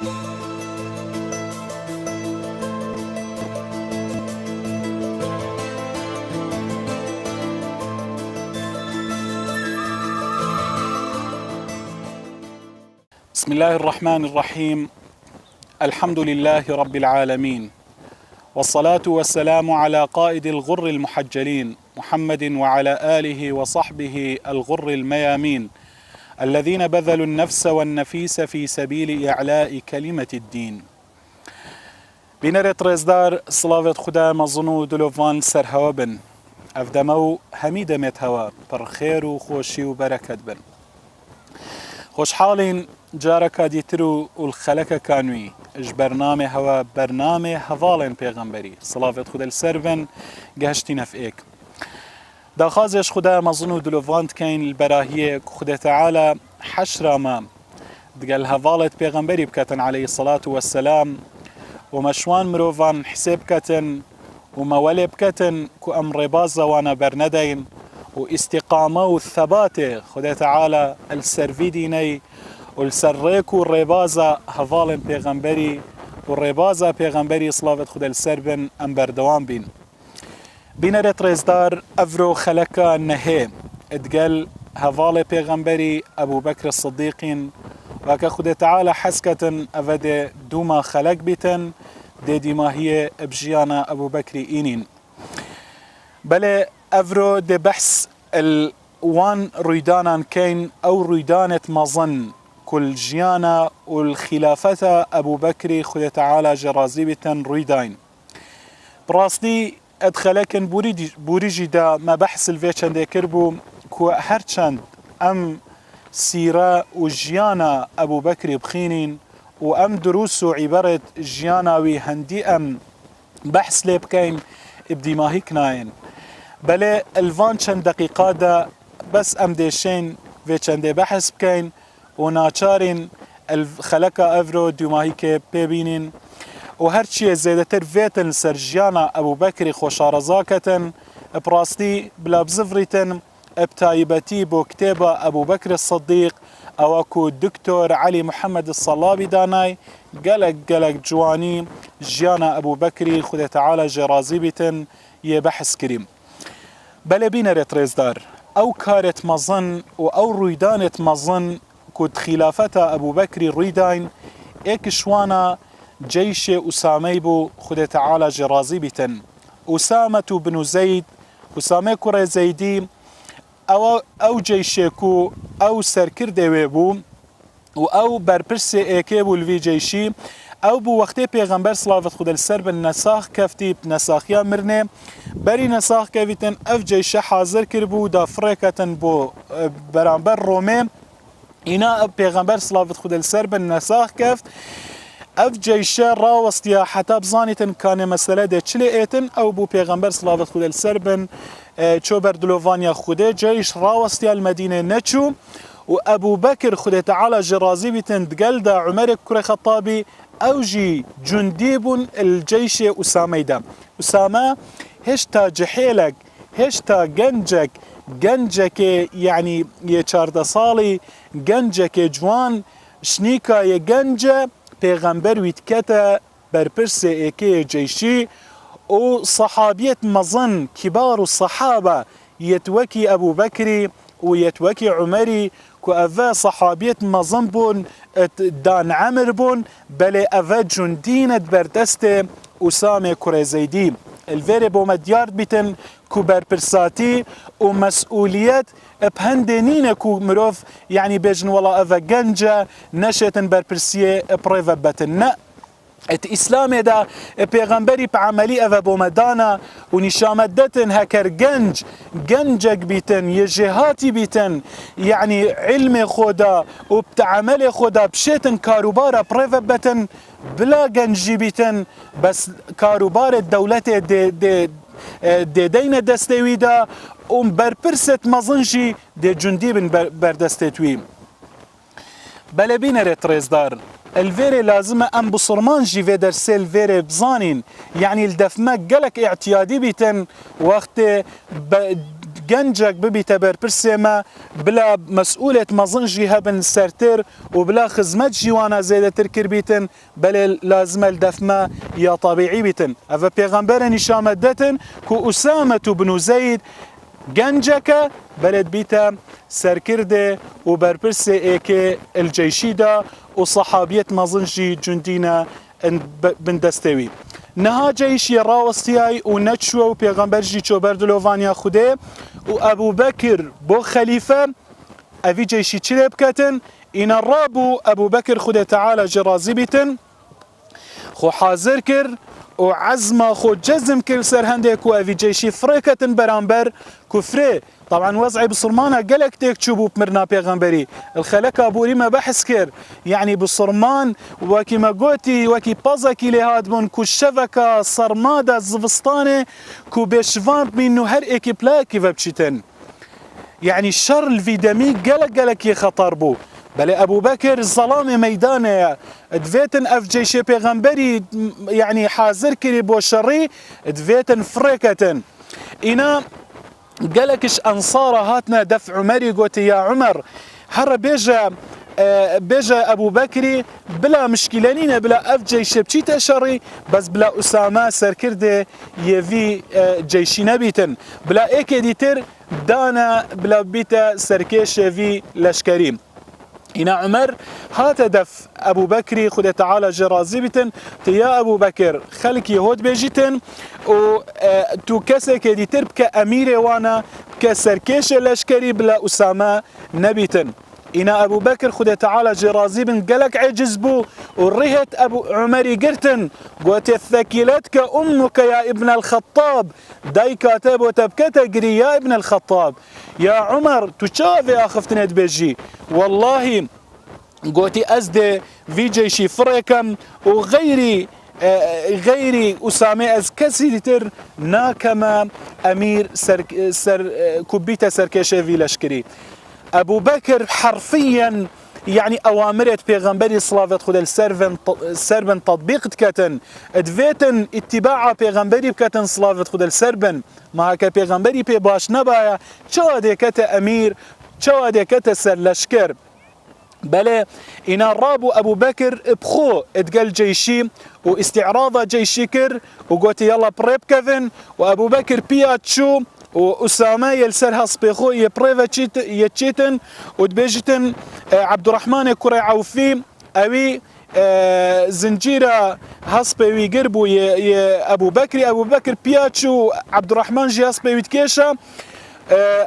بسم الله الرحمن الرحيم. الحمد لله رب العالمين، والصلاة والسلام على قائد الغر المحجلين محمد وعلى آله وصحبه الغر الميامين الذين بذلوا النفس والنفيس في سبيل إعلاء كلمة الدين. بنرت رزدار صلاة خدا مظنو دلوفان سرهوا بن أفدمو حميدة متهوا برخير وخوشي وبركة بن خوش حالين جارك ديترو والخلق كانوي اج برنامه هوا برنامه هوالن پیغمبری صلاة خدا السربن گهشتين في ايك داخازش خدا مظنو دلوفانت كين البراهية خدا تعالى حشر ما دقال هوالت پیغمبری بكتن عليه الصلاة والسلام ومشوان مروفان حساب كتن ومولي بكتن كو امر بازا وانا برندين واستقامة والثبات خدا تعالى السرفيديني والسريك والربازة هفالن پیغمبری والربازة پیغمبری صلاة خدا السربن ام بردوان بين بينرت رزدار افرو خلقا نهي اتقال هفال پیغمبری ابو بكر الصديقين وكا خدا تعالى حسكة افد دوما خلق بيتن دي ما هي بجيانا ابو بكر اينين بل افرو دي بحث الوان ريدانا كين او ريدانة مظن كل جيانا والخلافة أبو بكر خدا تعالى جرازيبة ريداين براستي أدخلكن بوريجي دا ما بحث الفيتشان دي كربو كو هرچند أم سيرا وجيانا أبو بكر بخينين وأم دروسو عبارة جيانا وهندي أم بحث ليبكين ابدي ما هيك ناين بل الفانشان دقيقة دا بس أم ديشين فيتشان دي بحث بكين وناچارين الخلقة افرو دوماهيك ببينين وهرچي زيادتر فيتن سرجيانا ابو بكر خوشارزاكتن براستي بلا بزفريتن ابتايبتي بو كتابة ابو بكر الصديق اوكو دكتور علي محمد الصلابي داناي قلق جواني جيانا ابو بكر خدا تعالى جرازيبتن يبحث كريم بلا بينا ريتريزدار او كارت مظن او رويدانة مظن كود خلافة أبو بكر الريداين إيك شوانا جيش أسامي بو خدا تعالى جرازي بتن أسامة بن زيد أسامة كرة زيدي أو جيشيكو أو سركر ديويبو أو بربرسي إيكيبو الفي جيشي أو بو وقتي پیغمبر صلاة خدا السر بالنساخ كفتي بنساخيا مرنه بري نساخ كفتن أف جيش حاضر كربو دا فريكة بو برانبر رومي إنا پیغمبر صلاة خدا السر بالنساخ كفت اف جيشة راوستيا حتى بزانيتن كان مسألة دي چلي ايتن او بو پیغمبر صلاة خدا السر بن چو بردلوفانيا خدا جيش راوستيا المدينة نچو وابو بكر خدا تعالى جرازي بيتن دقل دا عمر كري خطابي اوجي جنديب الجيش أسامي دا أسامة هشتا جحيلك هشتا گنجك يعني يچارده صالي گنجك جوان شنيكا يگنجه پیغمبر ويتكتا برپرس ايكي جيشي وصحابية مظن كبار الصحابة يتوكي أبو بكري ويتوكي عمري كو أفا صحابية مظن بون دان عمر بون بل أفا جندينة بردست أسامة كريزيدي الفيري بو مديار بيتن كو برپرساتي ومسؤوليات بهندنين كو مروف يعني بيجن والله أفا جنجة نشتن برپرسية بريفا بتن الإسلام دا پیغمبری بعملی أفا بومدانا ونشامدتن هكر جنجك بيتن يجهاتي بيتن يعني علم خدا وبتعمل خدا بشيتن كاروبارا بريفا بتن بلا جنجي بيتن بس كاروبار الدولة دي دين دستوي دا برپرست مظنجي دي جندي بن بردستوي بلا بينا ريتريزدار الفيري لازم ام بصرمان جي في درسي الفيري بزانين يعني الدفمة قلق اعتيادي بيتن وقت گنجک ببیت برپرسی ما بلا مسئولت مزنجی هبن سرتر و بلا خدمت جیوانا زیده تر کر بیتن بل لازم الدفما یا طبیعی بیتن او پیغمبر نشامت دتن که اسامه بن زید گنجک بلد بیتا سرکرده و برپرسی ایک الجیشی دا و صحابیت مزنجی جندینا بندستوی نها جيش راوستياي ونتشو و پیغمبر جي چو بردلوفانيا خوده و ابو بكر بو خليفة اوي جيشي چلي بكتن إن الرابو ابو بكر خوده تعالى جرازي بيتن خو حاضر كر و عزم خو جزم كل سر هندك و اوي جيشي فريكتن برانبر كفري طبعا وضعي بصرمانة قلق تيك تشوبو بمرنا بيغمبري الخلق ابوري ما بحث كر يعني بصرمان وكي ما قوتي وكي بازاكي لهادبون كو الشبكة صرمادة الزفستاني كو بيشفان منو هر ايكيبلا كيف بشيتن يعني الشر الفيدامي قلق يخطر بو بل ابو بكر الظلام ميدانه دفيتن اف جيش بيغمبري يعني حاضر كري بو شري دفيتن فريكتن إنا قالكش أنصار هاتنا دفع عمري قلت يا عمر هر بيجا أبو بكري بلا مشكلانين بلا أف جيش بشيت شري بس بلا أسامة سركرده يفي جيشي نبيتن بلا إيك ديتر دانا بلا بيتا سركيش في لشكريم إنا عمر هات دف أبو بكري خد تعالى جرازي بتن تيا أبو بكر خلك يهود بيجيتن و تو كسك ديتر بك أمير وانا كسركيش لشكري بلا أسامة نبيتن إنا أبو بكر خد تعالى جرازي بن قلق عجز بو ورهت أبو عمري قرتن قوت الثكيلتك أمك يا ابن الخطاب داي كاتب وتبكت قري يا ابن الخطاب يا عمر تشافي أخفتنا بيجي والله قوتي أزدي في جيشي فريكم وغيري غيري أسامة أز كسيتر ناكما أمير كوبيتا سركشة في لشكري أبو بكر حرفيا يعني أوامرت بيغمبري صلاة خد السربن تطبيق تكتن ادفيتن اتباع بيغمبري بكتن صلاة خد السربن ما هكا بيغمبري بي باش نبايا شو دي كتا أمير شو دي كتا سر لشكر بله إنا رابو أبو بكر بخو اتقال جيشي واستعراض جيشي كر وقوتي يلا بريب كذن وأبو بكر بياتشو وأسامة يلسر هاسبيخو يبريفا يتشيتن ودبيجتن عبد الرحمن كوري عوفي أوي زنجيرة هاسبي قربو أبو بكر بياتشو عبد الرحمن جي هاسبي ويتكيشا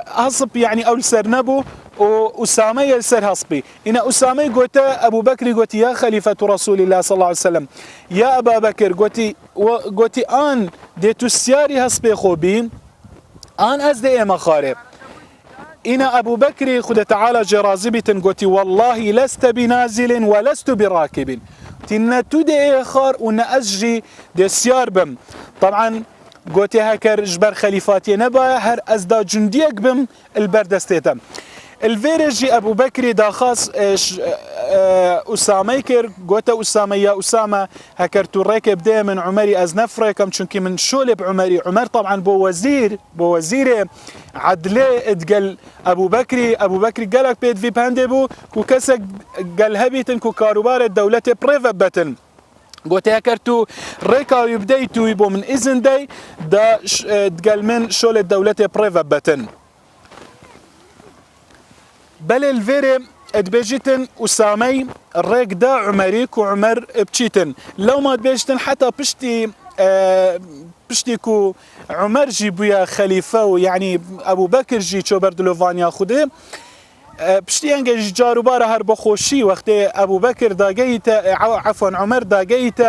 هاسب يعني أول سرنبو وأسامة يلسر هاسبي إن أسامة قلت أبو بكر قلت يا خليفة رسول الله صلى الله عليه وسلم يا أبا بكر قلت آن ديتو السياري هاسبي خوبين آن أزدي إما خارب إن أبو بكر خد تعالى جرازبة قلت والله لست بنازل ولست براكب تنا تدعي خار ونا أسجي دي السيار بم طبعا قلت هكر جبر خليفاتي نبا هر أزدا جنديك بم البردستيتم الفيرجي أبو بكر دا خاص أسامة كر قلت أسامة يا أسامة هكر تركب دي من عمري أزنفركم چونكي من شولب عمر طبعا بو وزير عدلي اتقل أبو بكر قالك بيد في باندبو كو كسك قال هبيتن كو كاروبار الدولة بريفا بتن قلت هكرتو ريكا يبديتو يبو من إذن دي دا تقال من شول الدولة بريفا بتن بل الفيري ادبيجتن أسامي الريك دا عمريك وعمر بتشيتن لو ما ادبيجتن حتى بشتي كو عمر جي بويا خليفة يعني أبو بكر جي چو بردلوفانيا خوده بشتي انجي جارو بارا هر بخوشي وقت أبو بكر داقيت عفوا عمر داقيت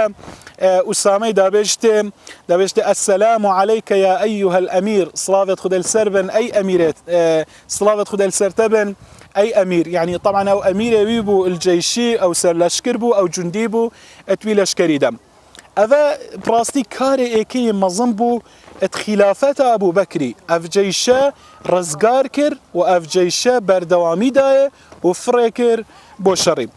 أسامي دابجت السلام عليك يا أيها الأمير صلاة خدل سربن أي أميرات صلاة خدل سرتبن أي أمير يعني طبعا أو أمير يبو الجيشي أو سر لشكربو أو جنديبو اتوي لشكري دم هذا براستي كاري ايكي مظنبو اتخلافات أبو بكري اف جيشا رزقار كر واف جيشا بردوامي داي وفريكر بوشري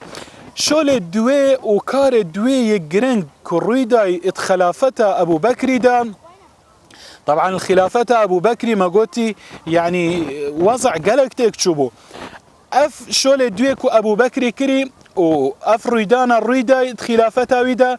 شول الدوي وكار الدوي يقرن كروي داي اتخلافات أبو بكري دا طبعا الخلافة أبو بكر ما قلتي يعني وضع قلق تكتشبه اف شول دويكو ابو بكر كري و اف ريدانا الريدا خلافته ويدا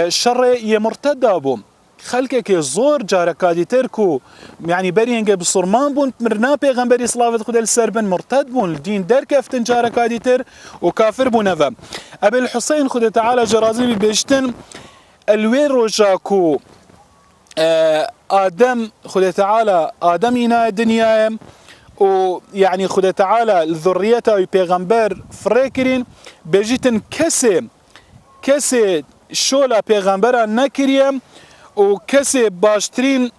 شر يمرتد ابو خلقك زور جاركادي تركو يعني برينجا بصرمان بون مرنا پیغمبري صلوات خدا السربن مرتد بون الدين درك افتن جاركادي تر وكافر بون نفا ابي الحسين خدا تعالى جرازي بيشتن الوين رجاكو آدم خدا تعالى آدم إنا الدنيا ويعني خدا تعالى الذريته وبيغمبر فريكرين بجيتن كسي شولا بيغمبر نكريم وكسي باشترين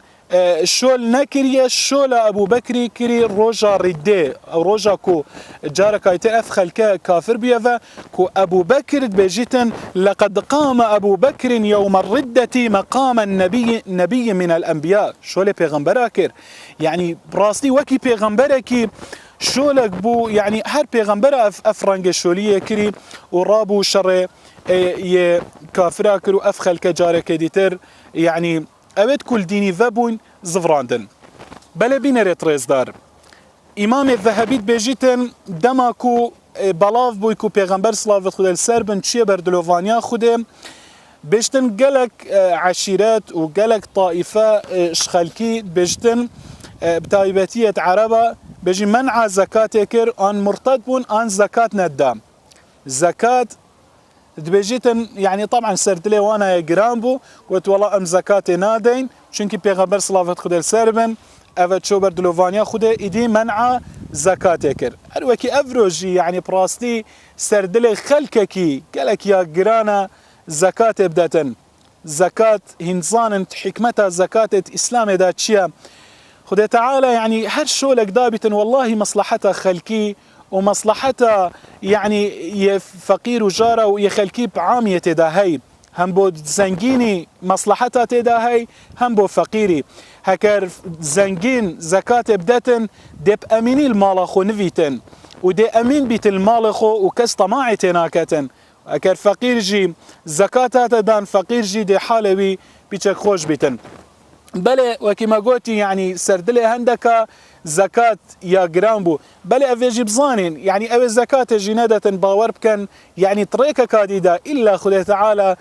شول نكريه شولا ابو بكر كري روجا ردي او روجا كو جارك اف خلكا كافر بيفا كو ابو بكر بجيتن لقد قام ابو بكر يوم الردة مقام النبي من الانبياء شول بيغمبراكر يعني براستي وكي بيغمبركي شولك بو يعني هر بيغمبر افرنج شوليه كري ورابو شر ي كافراكر واف خلكا جارك ديتر يعني اوید كل ديني ذبون زفراندن بلا بينر تريزدار امام الذهبي بيجيتن دماكو بلاف بويكو پیغمبر صلوات خدا السربن چيه بردلوفانيا خدا بيجتن قلق عشيرات وقلق طائفة شخلكي بيجتن بتايباتية عربة بيجي منع زكاة كر ان مرتد بون ان زكاة ندام زكاة دبيجيتن يعني طبعا سردلي وانا يا جرامبو قلت والله ام زكاة نادين چونكي پیغمبر صلوات خدا السربن افت شو بردلوفانيا خدا ايدي منع زكاة كر اروكي افروجي يعني براستي سردلي خلككي قالك يا جرانا زكاة بداتن زكاة هنزان حكمتها زكاة اسلام دا تشيا خدا تعالى يعني هر شو لك دابتن والله مصلحتها خلكي ومصلحتها يعني فقير وجاره ويخلكي بعامية تداهي هم بو زنجيني مصلحتها تداهي هم بو فقيري هكر زنجين زكاة بدتن دب اميني المال خو نفيتن ودي امين بيت المال خو وكس طماعي تناكتن هكر فقير جي زكاة تدان فقير جي دي حالوي بيتك خوش بيتن بله وكما قلت يعني سردلي هندك زكاة يا جرامبو بله افيجي بزانين يعني او زكاة جنادة باور بكن يعني طريقة كاديدا الا خدا تعالى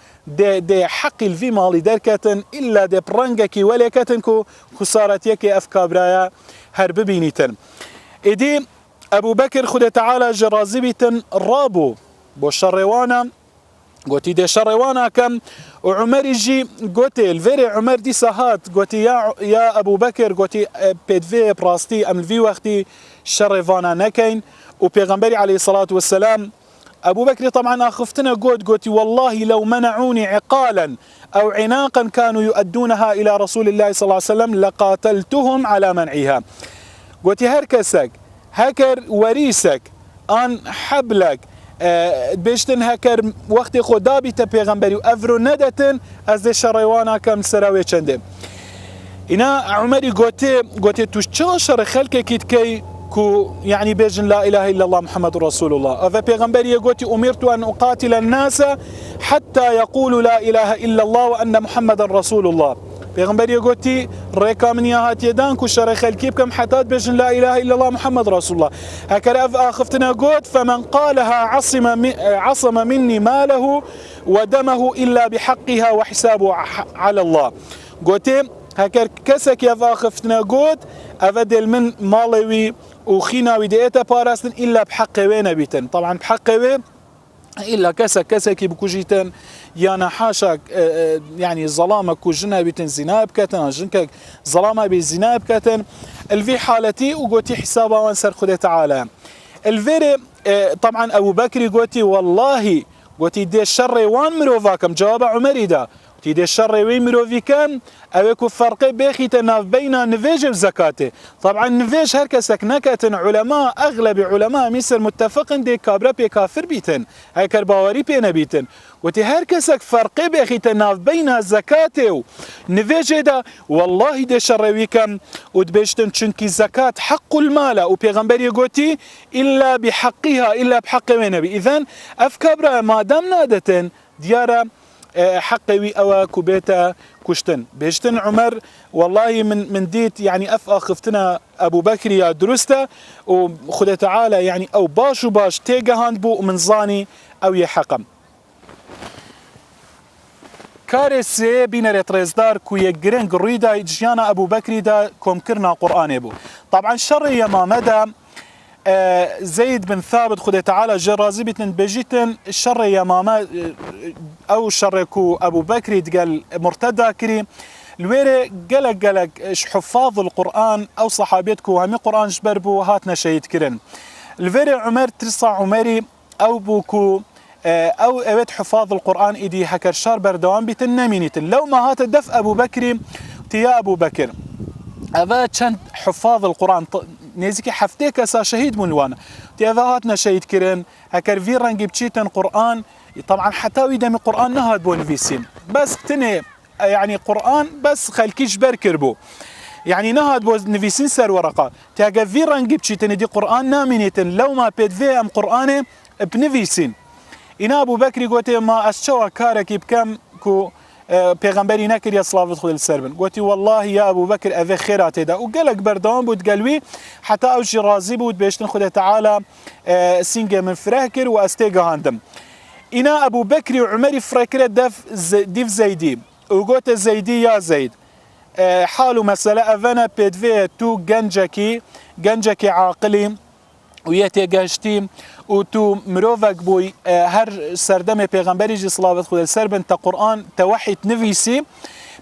دي حق الفي مالي دركتن الا دي برنجكي ولكتنكو خسارتيكي افكابرايا هرب بينيتن ايدي ابو بكر خدا تعالى جرازبيتن رابو بو شروانا قوتي دي شروانا كم وعمر يجي قوتي الفيري عمر دي ساهات قوتي يا ابو بكر قوتي بيدفي براستي ام الفي وقتي شروانا نكين وبيغمبري عليه الصلاة والسلام ابو بكر طبعا اخفتنا قوتي والله لو منعوني عقالا او عناقا كانوا يؤدونها الى رسول الله صلى الله عليه وسلم لقاتلتهم على منعها قوتي هركسك هكر وريسك ان حبلك بيشتن هكر وقت خدا بيتا پیغمبري و افرو ندتن از شروانا كم سراوي چنده اینا عمري قوتي توش چاشر خلقه كيت كي كو يعني بيجن لا اله الا الله محمد رسول الله افا پیغمبري قوتي امرت ان اقاتل الناس حتى يقولوا لا اله الا الله وان محمد رسول الله پیغمبر يقولتي ريكا من يهات يدان كشر خلكي بكم حتى بيجن لا اله الا الله محمد رسول الله هكذا اخفتنا قوت فمن قالها عصم مني ماله ودمه الا بحقها وحسابه على الله قوتي هكذا كسك يا اخفتنا قوت افدل من مالوي وخيناوي ديتا باراستن الا بحق وين بيتن طبعا بحق وين إلا كسكي بكوجيتن يانا حاشا يعني ظلامة كوجنا بيتن زنا بكتن جنك ظلامة بزنا بكتن الفي حالتي وقوتي حسابها وانسر خده تعالى الفيري طبعا أبو بكر قوتي والله قوتي دي الشر وان مروفاكم جواب عمري دا تيدي الشر وين مروفي كان اوكو فرق بيخي تناف بين نفيج وزكاته طبعا نفيج هركسك نكتن علماء اغلب علماء مصر متفقن دي كابرا بي كافر بيتن هكر باوري بينا بيتن وتي هركسك فرق بيخي تناف بين زكاته ونفيج دا والله دي الشر ويكم ودبيشتن چنكي زكاة حق المال وبيغمبر يقولتي الا بحقها الا بحق النبي اذن اف كابرا ما دام نادتن ديارة حقوي أو كوبيتا كشتن بيشتن عمر والله من ديت يعني أفقى خفتنا أبو بكر يا درسته وخذ تعالى يعني أو باش وباش تيجهاند بو من زاني أو يحقم كارثة بين ريتريزدار كوي جرين قريدا جيانا أبو بكر دا كوم كرنا قرآن بو طبعا شر يا ما مدى زيد بن ثابت خذ تعالى جرازي بتن بجيتن الشر يا ماما او شركو ابو بكر قال مرتدى كريم الويري قلق حفاظ القران او صحابتكو همي قران جبربو هاتنا شهيد كرن الويري عمر ترصع عمري او بوكو او اوت حفاظ القران ايدي هكر شار بردوان بتن نمينيتن لو ما هات دف ابو بكر تيا ابو بكر أذا كان حفاظ القرآن نيزكي حفتيك أسا شهيد منوانا تيذاهاتنا شهيد كرن هكر في رنجي بتشيتن قرآن طبعا حتى ويدم القرآن نهاد بون فيسين بس تني يعني قرآن بس خلكيش بركربو يعني نهاد بون نفيسين سر ورقة تيجا في رنجي بتشيتن دي قرآن نامينيتن لو ما بيد في أم قرآن بنفيسين إنا أبو بكر قوتي ما أشتوى كاركي بكم كو پیغمبری نکرد صلوات خود السربن قلت والله يا ابو بكر اذا خيرات هذا وقالك بردوام بود قلبي حتى اوجي راضي بود بيشتن خد تعالى سينجا من فراكر واستيقا هاندم انا ابو بكر وعمر فراكر ديف زيدي وقلت زيدي يا زيد حالو مسألة اذانا بيدفي تو جنجكي عاقلي وياتي جاشتي وتو مروفك بوي هر سردم پیغمبری جی صلوات خود السربن تا قرآن توحید نویسی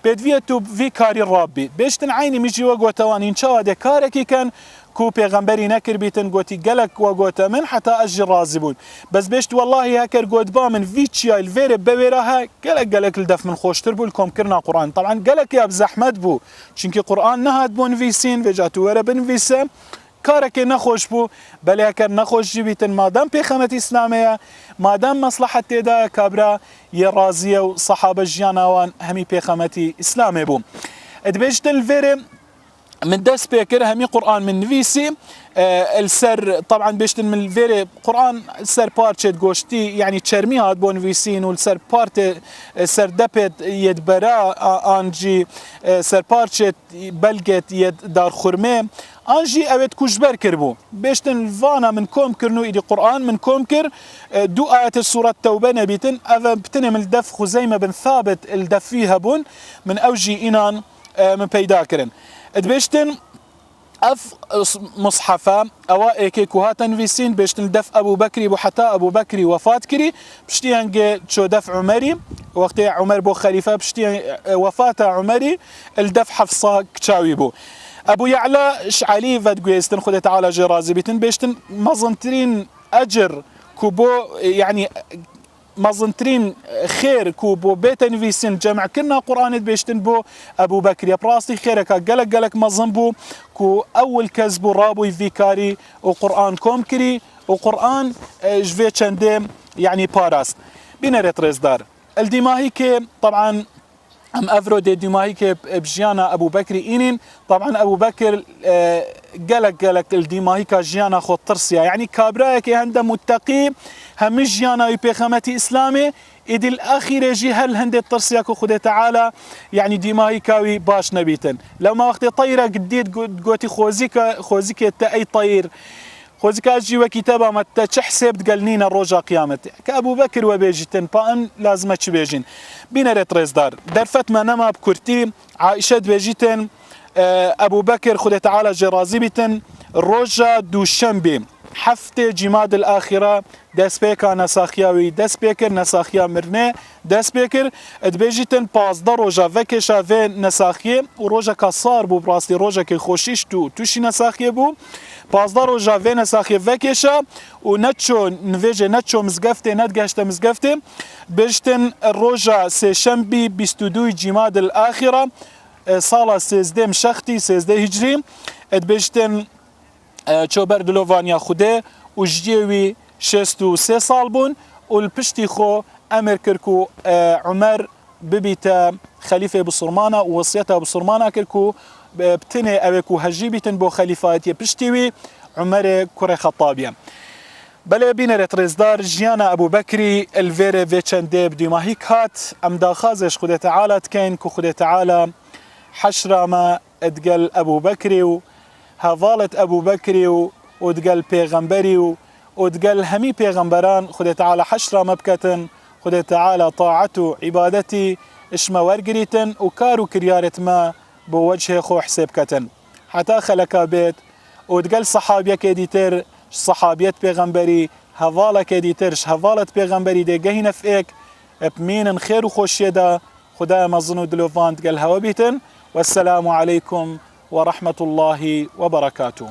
بيدفي تو في كاري ربي بيشتن عيني ميجي وقوتوان إن شاء الله كاركي كان كو پیغمبری نکر بیتن گوتی گلک و گوتا من حتی اجی راضی بود بس بیشت والله هکر گوت با من ویچیا الویر بویرها گلک الدف من خوشتر بول کم کرنا قرآن طبعا گلک یا بزحمت بو چونکی قرآن نهاد بون ویسین و جاتو وره بن ویسه كارك نخوش بو بل هكر نخوش جبيتن مادام بيخمت إسلامية مادام مصلحة تيدا كابرا يرازية وصحابة جياناوان همي بيخمتي إسلامي بو ادبيجتن الفيري من دس بيكر همي قرآن من نفيسي السر طبعا بيشتن من الفيري قرآن السر بارتشت قوشتي يعني تشرمي هاد بون فيسين والسر بارت سر دبت يدبرا انجي سر بارتشت بلغت يد دار خرمه انجي اوت كوجبر كربو بيشتن الفانا من كوم كرنو ايدي قرآن من كوم كر دو آيات السورة التوبة نبيتن اذا بتنم الدف خزيمة بن ثابت الدف فيها بون من اوجي انان من بيدا كرن ادبيشتن اف مصحفه اوائك كوهاتن فيسين بيشتن دف ابو بكر بو حتى ابو بكر وفات كري بشتي هنجي شو دف عمري وقت عمر بو خليفه بشتي وفاه عمري الدف حفصه كتشاوي بو ابو يعلى شعلي فدغيستن خذ تعالى جرازي بيتن بيشتن مظنترين اجر كوبو يعني مظنترين خير كوبو بيتن فيسن جمع كنا قرآن بيشتن بو أبو بكر يا براسي خيرك قلق مظن بو كو أول كذبو رابو فيكاري وقرآن كومكري وقرآن جفي چندم يعني باراس بينا ريتريز دار الدماهي كي طبعا ام افرو دي دماهي كي بجيانا ابو بكر اينين طبعا ابو بكر قلق الدماهي كجيانا خو ترسيا يعني كابراك هندا متقي هم جيانا يبيخمتي اسلامي إدي الأخيرة جي هل هندي الترسياكو خده تعالى يعني دماهي كاوي باش نبيتن لو ما وقت طيرة قديت قوتي خوزيك أي طير خوزيك أجي وكتابة ما تحسب تقلنينا الرجا قيامت كأبو بكر وبيجتن بان لازمة بيجين بينا ريتريز دار درفت ما نما بكرتي عائشة بيجتن أبو بكر خده تعالى جرازي بيتن الرجا دوشنبي حفته جماد الآخرة دست بيكا نساخياوي دست بيكر نساخيا مرنه دست بيكر ادبيجيتن پازده روژا وکشا و نساخيه و روژا كصار بو براسي روژا که خوشيش توشي نساخيه بو پازده روژا و نساخيه وکشا و نتشو نویجه نتشو مزگفته ندگشته مزگفته بيجتن روژا سيشنبي 22 جماد الآخرة سالا 16 مشختي 16 هجري ادبيجتن چوبر دلوانیا خوده و جدیوی 63 سال بون و الپشتی خو امر کرکو عمر ببیت خلیفه بسرمانه و وصیته بسرمانه کرکو بتنه اوکو هجی بیتن بو خلیفاتی پشتیوی عمر کره خطابیه بله بینر ترزدار جیانا ابو بکری الویره و چنده بدیما هیک هات ام داخازش خود تعالی تکین که خود تعالی حشر ما ادقل ابو بکری و هوالت ابو بکری و ادقل پیغمبری و ادقل همی پیغمبران خود تعالی حشر ما بکتن خود تعالی طاعت و عبادتی اشما ورگریتن و کارو کریارت ما بوجه خو حساب کتن حتی خلقا بیت ودقل صحابيك اديتر صحابيت پیغمبري هوالك اديترش هوالت پیغمبري دي گهين فيك بمين خير وخوش يدا خدا مظنو دلوفان تقل هوا بيتن والسلام عليكم ورحمة الله وبركاته.